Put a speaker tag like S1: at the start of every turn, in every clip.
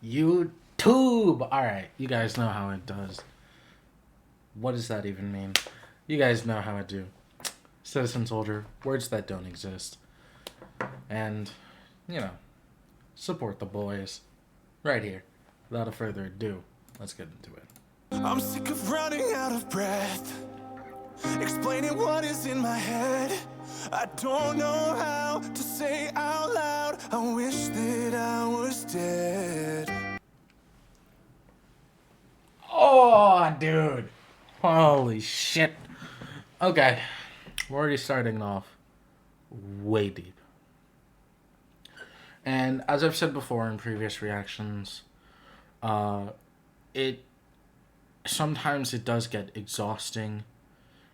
S1: YouTube. Alright, you guys know how it does. What does that even mean? You guys know how I do. Citizen soldier, words that don't exist. And, you know, support the boys. Right here. Without further ado, let's get into it.
S2: I'm sick of running out of breath, explaining what is in my head. I don't know how to say out loud, I wish that I was dead.
S1: Oh, dude. Holy shit. Okay. We're already starting off way deep. And as I've said before in previous reactions, it sometimes it does get exhausting,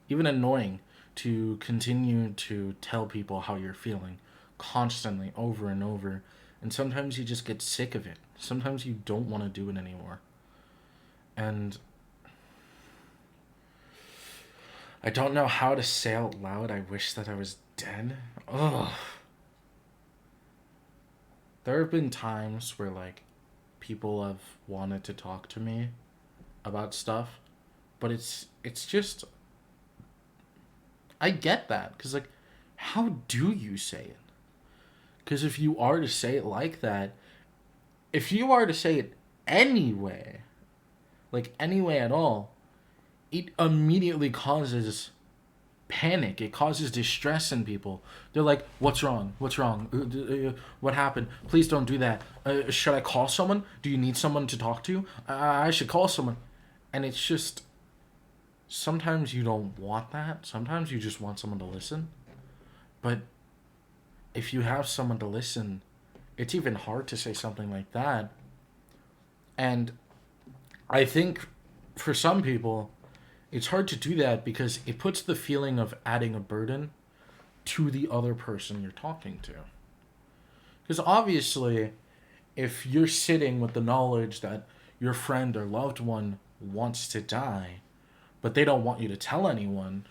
S1: even annoying, to continue to tell people how you're feeling constantly over and over. And sometimes you just get sick of it. Sometimes you don't want to do it anymore. And I don't know how to say out loud, I wish that I was dead. Ugh. There have been times where, like, people have wanted to talk to me about stuff, but it's just, I get that, because, like, how do you say it? Because if you are to say it like that, if you are to say it anyway, like, anyway at all, it immediately causes panic. It causes distress in people. They're like, "What's wrong? What's wrong? What happened? Please don't do that. Should I call someone? Do you need someone to talk to? I should call someone." And it's just, sometimes you don't want that. Sometimes you just want someone to listen. But if you have someone to listen, it's even hard to say something like that. And I think for some people, it's hard to do that because it puts the feeling of adding a burden to the other person you're talking to. Because obviously, if you're sitting with the knowledge that your friend or loved one wants to die, but they don't want you to tell anyone,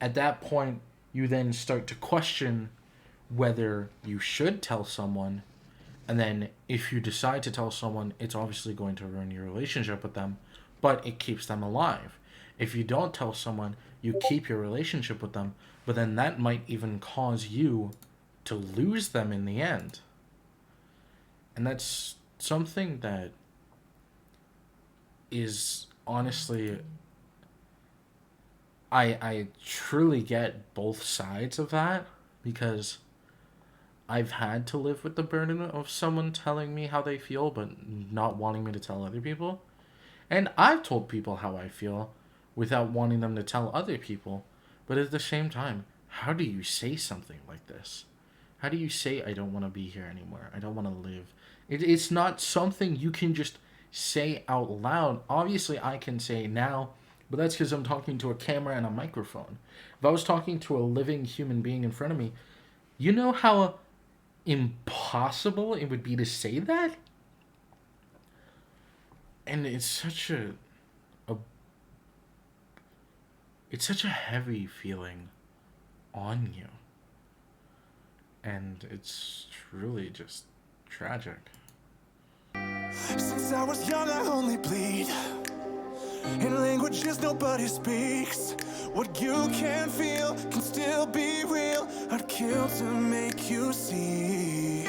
S1: at that point, you then start to question whether you should tell someone. And then if you decide to tell someone, it's obviously going to ruin your relationship with them, but it keeps them alive. If you don't tell someone, you keep your relationship with them, but then that might even cause you to lose them in the end. And that's something that is honestly, I truly get both sides of that, because I've had to live with the burden of someone telling me how they feel but not wanting me to tell other people. And I've told people how I feel without wanting them to tell other people. But at the same time, how do you say something like this? How do you say, "I don't want to be here anymore. I don't want to live"? It's not something you can just say out loud. Obviously, I can say now, but that's because I'm talking to a camera and a microphone. If I was talking to a living human being in front of me, you know how impossible it would be to say that? And a it's such a heavy feeling on you. And it's truly just tragic.
S2: Since I was young, I only bleed in languages nobody speaks. What you can feel can still be real. I'd kill to make you see.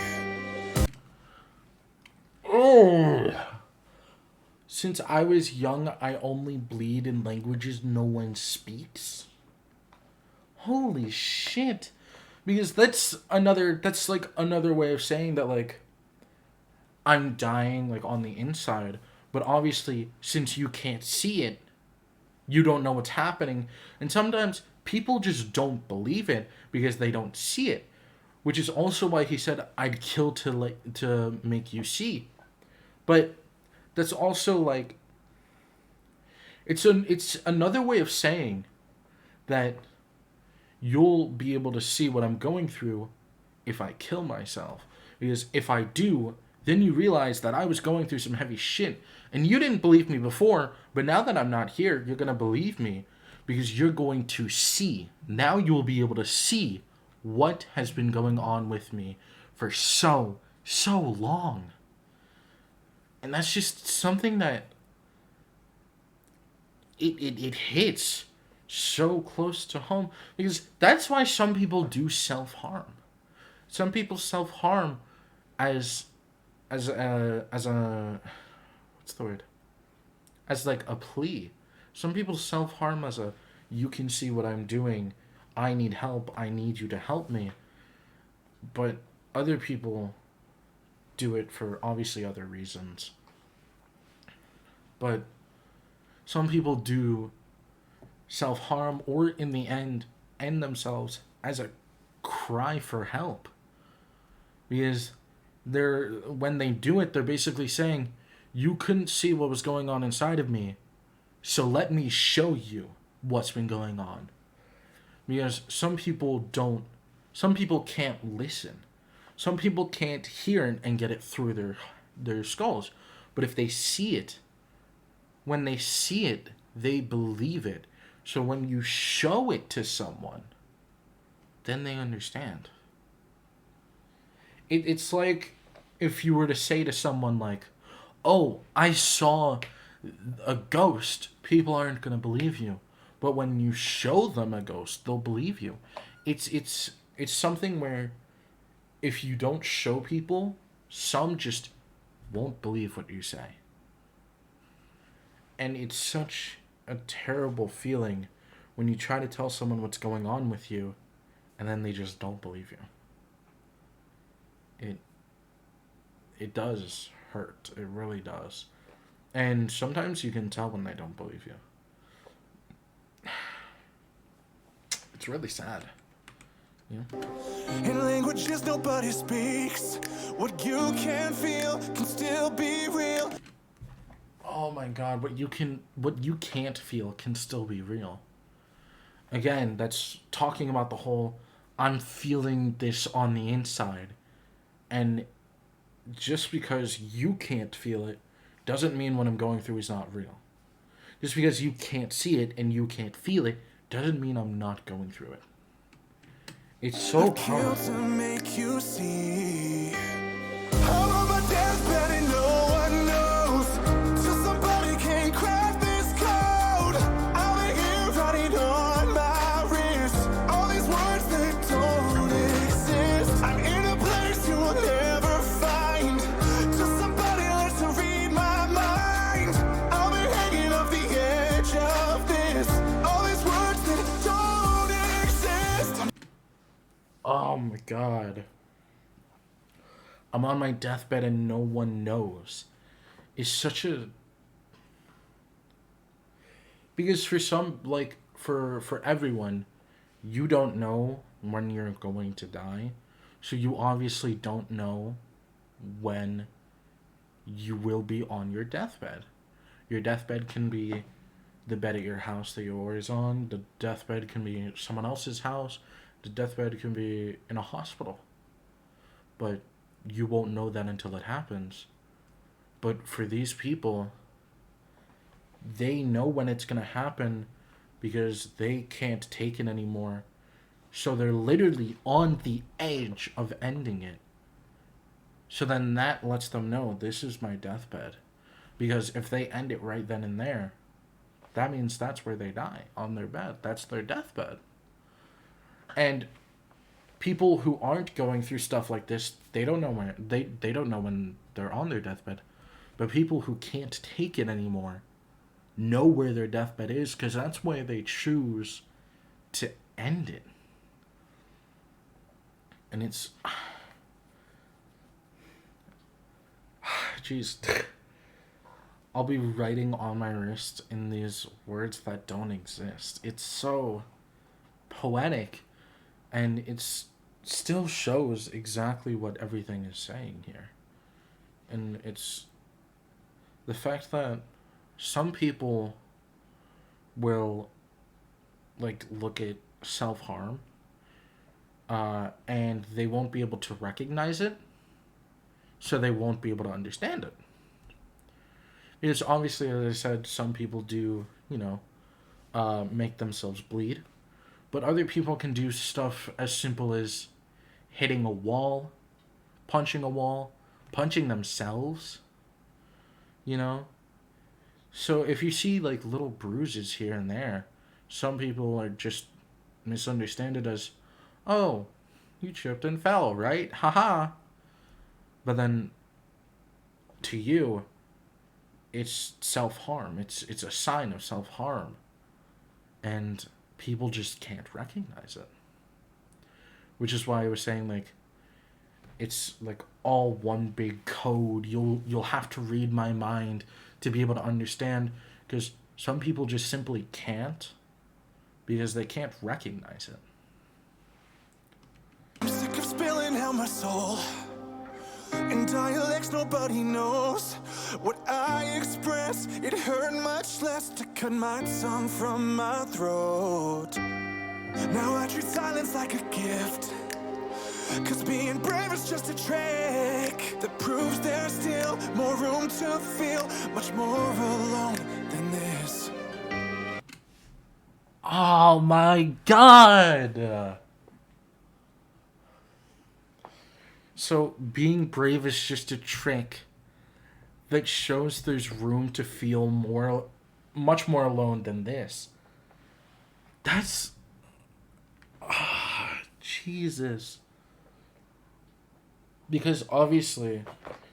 S1: Oh! Since I was young, I only bleed in languages no one speaks? Holy shit. Because that's like another way of saying that, like, I'm dying, like, on the inside. But obviously, since you can't see it, you don't know what's happening. And sometimes people just don't believe it because they don't see it. Which is also why he said, "I'd kill to make you see." But that's also like, it's another way of saying that you'll be able to see what I'm going through if I kill myself. Because if I do, then you realize that I was going through some heavy shit. And you didn't believe me before, but now that I'm not here, you're going to believe me. Because you're going to see. Now you will be able to see what has been going on with me for so long. And that's just something that it hits so close to home, because that's why some people do self-harm. Some people self-harm as as a what's the word? As like a plea. Some people self-harm as a, you can see what I'm doing. I need help. I need you to help me. But other people do it for obviously other reasons. But some people do self-harm, or in the end themselves as a cry for help. Because they're, when they do it, they're basically saying, you couldn't see what was going on inside of me, so let me show you what's been going on. Because some people can't listen. Some people can't hear and get it through their skulls. But if they see it, when they see it, they believe it. So when you show it to someone, then they understand. It's like if you were to say to someone like, oh, I saw a ghost, people aren't going to believe you. But when you show them a ghost, they'll believe you. It's something where if you don't show people, some just won't believe what you say. And it's such a terrible feeling when you try to tell someone what's going on with you and then they just don't believe you. It does hurt. It really does. And sometimes you can tell when they don't believe you. It's really sad. Yeah.
S2: In languages nobody speaks, what you can feel can still be real.
S1: Oh my god, what you can't feel can still be real. Again, that's talking about the whole, I'm feeling this on the inside. And just because you can't feel it doesn't mean what I'm going through is not real. Just because you can't see it and you can't feel it doesn't mean I'm not going through it. It's so powerful.
S2: To make you see, I'm on my deathbed and no one knows. So somebody can crack this code. I'll be here writing on my wrist all these words that don't exist. I'm in a place you will never find. Just somebody lets to read my mind. I'll be hanging off the edge of this. All these words that don't exist.
S1: Oh my god. I'm on my deathbed and no one knows. It's such a... Because for some, like, for everyone, you don't know when you're going to die. So you obviously don't know when you will be on your deathbed. Your deathbed can be the bed at your house that you're always on. The deathbed can be someone else's house. The deathbed can be in a hospital. But you won't know that until it happens. But for these people, they know when it's going to happen because they can't take it anymore. So they're literally on the edge of ending it. So then that lets them know, this is my deathbed. Because if they end it right then and there, that means that's where they die, on their bed. That's their deathbed. And people who aren't going through stuff like this, they don't know when they don't know when they're on their deathbed. But people who can't take it anymore know where their deathbed is, because that's where they choose to end it. And it's... Jeez. I'll be writing on my wrist in these words that don't exist. It's so poetic, and it's still shows exactly what everything is saying here. And it's the fact that some people will like look at self-harm and they won't be able to recognize it, so they won't be able to understand it. Because obviously, as I said, some people do, make themselves bleed. But other people can do stuff as simple as hitting a wall, punching themselves. you know? So if you see like little bruises here and there, some people are just misunderstand it as, oh, you tripped and fell, right? Haha. But then to you, it's self harm. It's a sign of self harm. And people just can't recognize it. Which is why I was saying like it's like all one big code. You'll have to read my mind to be able to understand, because some people just simply can't, because they can't recognize it.
S2: I'm sick of spilling out my soul in dialects nobody knows. What I express, it hurt much less to cut my tongue from my throat. Now I treat silence like a gift, 'cause being brave is just a trick that proves there's still more room to feel much more alone than this.
S1: Oh my god! So being brave is just a trick that shows there's room to feel much more alone than this. That's... Jesus. Because obviously,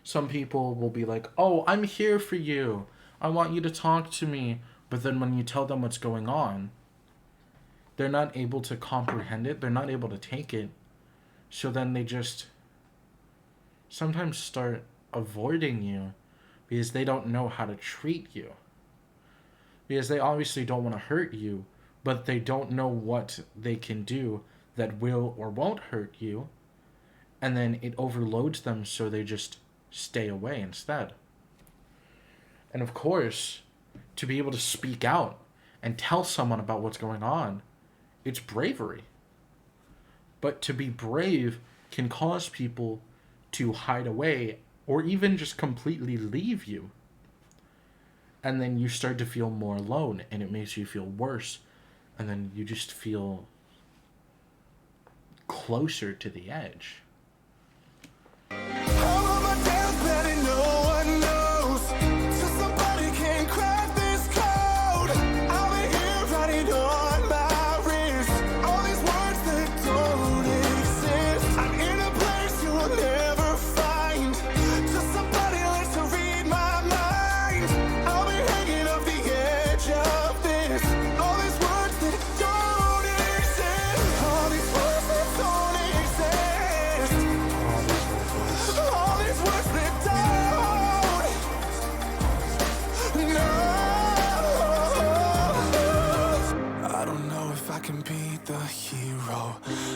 S1: some people will be like, oh, I'm here for you. I want you to talk to me. But then when you tell them what's going on, they're not able to comprehend it. They're not able to take it. So then they just sometimes start avoiding you because they don't know how to treat you. Because they obviously don't want to hurt you, but they don't know what they can do that will or won't hurt you. And then it overloads them, so they just stay away instead. And of course, to be able to speak out and tell someone about what's going on, it's bravery. But to be brave can cause people to hide away or even just completely leave you. And then you start to feel more alone, and it makes you feel worse. And then you just feel closer to the edge.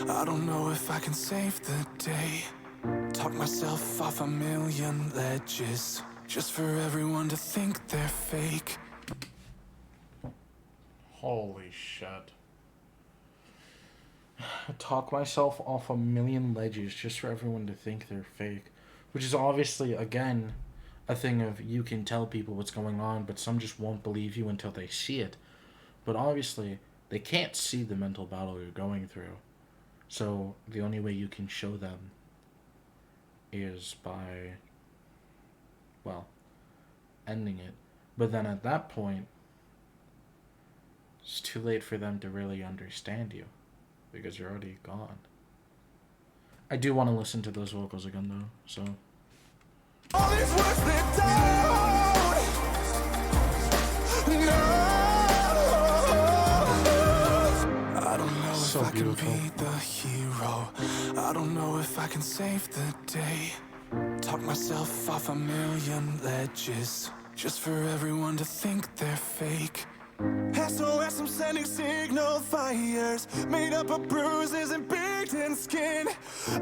S1: I don't know if I can save the day. Talk myself off a million ledges, just for everyone to think they're fake. Holy shit. Talk myself off a million ledges just for everyone to think they're fake. Which is obviously, again, a thing of you can tell people what's going on, but some just won't believe you until they see it. But obviously, they can't see the mental battle you're going through. So the only way you can show them is by, well, ending it. But then at that point, it's too late for them to really understand you, because you're already gone. I do want to listen to those vocals again though, so.
S2: All these words that don't, no. I don't know
S1: So
S2: if I can
S1: beautiful.
S2: be the hero. I don't know if I can save the day. Talk myself off a million ledges, just for everyone to think they're fake. SOS, I'm sending signal fires, made up of bruises and beaten skin.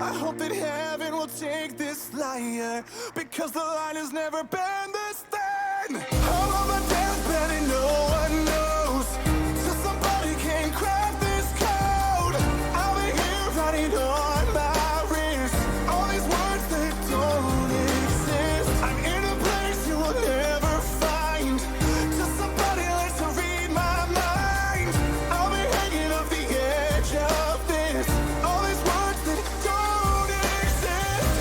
S2: I hope that heaven will take this liar, because the line has never been this thin. I'm on my deathbed and no one knows, so somebody can crack this code. I'll be here writing on my wrist all these words that don't exist. I'm in a place you will never find, till somebody learns to read my mind. I'll be hanging off the edge of this, all these words that don't exist.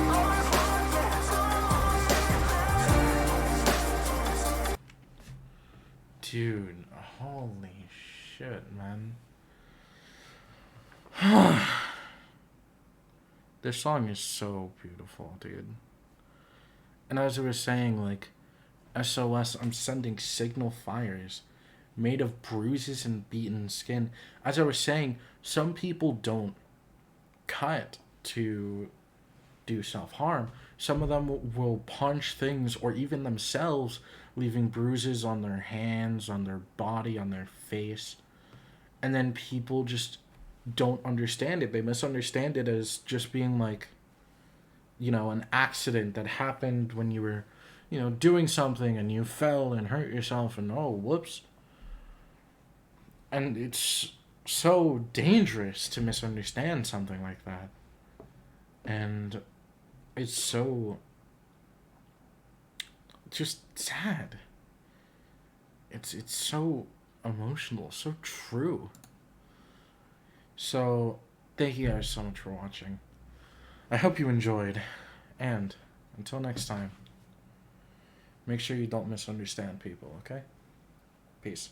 S2: All these words that
S1: Dude, holy shit, man. This song is so beautiful, dude. And as I was saying, like, SOS, I'm sending signal fires made of bruises and beaten skin. As I was saying, some people don't cut to do self harm. Some of them will punch things or even themselves, leaving bruises on their hands, on their body, on their face. And then people just don't understand it. They misunderstand it as just being like, an accident that happened when you were, doing something and you fell and hurt yourself and oh, whoops. And it's so dangerous to misunderstand something like that. And it's so just sad. It's so emotional, so true. So, thank you guys so much for watching. I hope you enjoyed. And until next time, make sure you don't misunderstand people, okay? Peace.